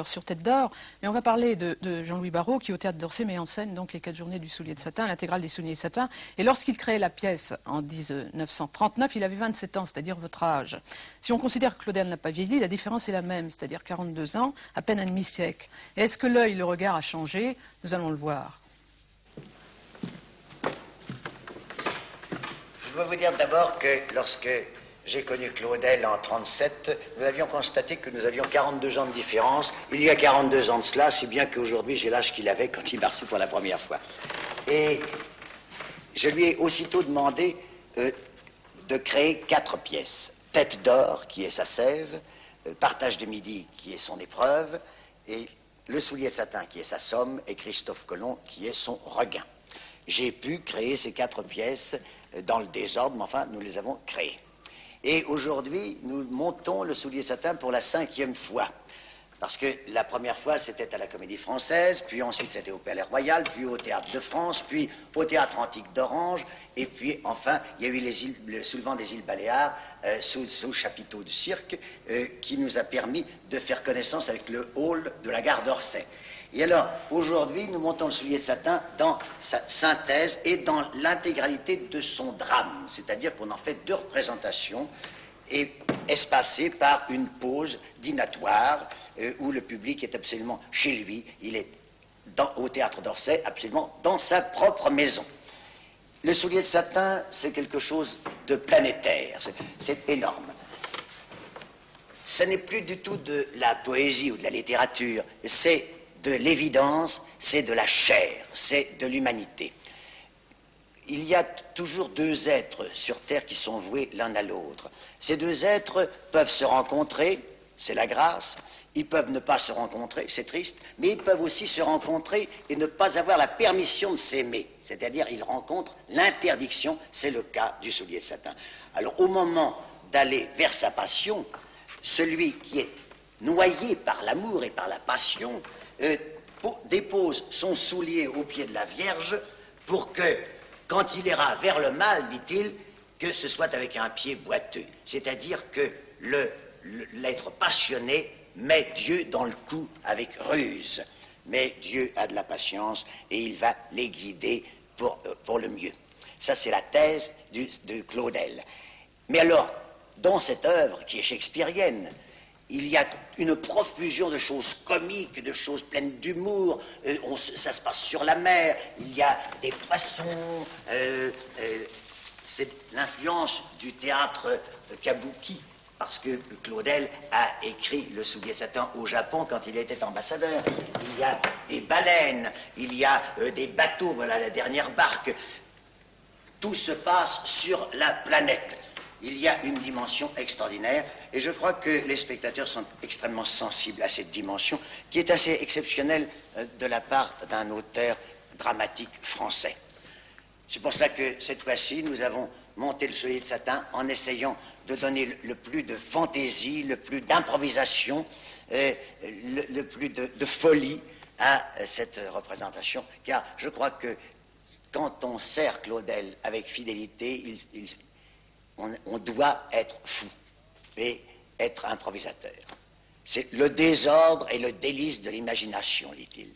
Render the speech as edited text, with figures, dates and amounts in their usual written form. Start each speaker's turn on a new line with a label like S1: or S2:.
S1: sur Tête d'Or, mais on va parler de Jean-Louis Barrault qui au Théâtre d'Orsay met en scène donc les 4 journées du soulier de satin, l'intégrale des souliers de satin. Et lorsqu'il crée la pièce en 1939, il avait 27 ans, c'est-à-dire votre âge. Si on considère que Claudel n'a pas vieilli, la différence est la même, c'est-à-dire 42 ans, à peine un demi-siècle. Et est-ce que l'œil, le regard a changé? Nous allons le voir.
S2: Je dois vous dire d'abord que lorsque j'ai connu Claudel en 1937, nous avions constaté que nous avions 42 ans de différence. Il y a 42 ans de cela, si bien qu'aujourd'hui j'ai l'âge qu'il avait quand il m'a reçu pour la première fois. Et je lui ai aussitôt demandé de créer 4 pièces. Tête d'Or, qui est sa sève, Partage de midi, qui est son épreuve, et Le soulier de satin, qui est sa somme, et Christophe Colomb, qui est son regain. J'ai pu créer ces 4 pièces dans le désordre, mais enfin, nous les avons créées. Et aujourd'hui, nous montons Le soulier de satin pour la 5e fois. Parce que la première fois, c'était à la Comédie Française, puis ensuite c'était au Palais Royal, puis au Théâtre de France, puis au Théâtre Antique d'Orange, et puis enfin, il y a eu le soulevant des îles Baléares sous chapiteau de cirque, qui nous a permis de faire connaissance avec le hall de la gare d'Orsay. Et alors, aujourd'hui, nous montons Le soulier de satin dans sa synthèse et dans l'intégralité de son drame, c'est-à-dire qu'on en fait 2 représentations, et espacé par une pause dînatoire où le public est absolument chez lui. Il est au Théâtre d'Orsay, absolument dans sa propre maison. Le soulier de satin, c'est quelque chose de planétaire, c'est énorme. Ce n'est plus du tout de la poésie ou de la littérature, c'est de l'évidence, c'est de la chair, c'est de l'humanité. Il y a toujours 2 êtres sur Terre qui sont voués l'un à l'autre. Ces 2 êtres peuvent se rencontrer, c'est la grâce, ils peuvent ne pas se rencontrer, c'est triste, mais ils peuvent aussi se rencontrer et ne pas avoir la permission de s'aimer. C'est-à-dire, ils rencontrent l'interdiction, c'est le cas du soulier de satin. Alors, au moment d'aller vers sa passion, celui qui est noyé par l'amour et par la passion dépose son soulier au pied de la Vierge pour que, quand il ira vers le mal, dit-il, que ce soit avec un pied boiteux. C'est-à-dire que l'être passionné met Dieu dans le coup avec ruse. Mais Dieu a de la patience et il va les guider pour le mieux. Ça, c'est la thèse de Claudel. Mais alors, dans cette œuvre qui est shakespearienne, il y a une profusion de choses comiques, de choses pleines d'humour. Ça se passe sur la mer, il y a des poissons. C'est l'influence du théâtre kabuki, parce que Claudel a écrit Le soulier de satin au Japon quand il était ambassadeur. Il y a des baleines, il y a des bateaux, voilà la dernière barque. Tout se passe sur la planète. Il y a une dimension extraordinaire, et je crois que les spectateurs sont extrêmement sensibles à cette dimension, qui est assez exceptionnelle de la part d'un auteur dramatique français. C'est pour cela que cette fois-ci, nous avons monté Le soulier de satin en essayant de donner le plus de fantaisie, le plus d'improvisation, le plus de folie à cette représentation, car je crois que quand on sert Claudel avec fidélité, on doit être fou et être improvisateur. C'est le désordre et le délice de l'imagination, dit-il.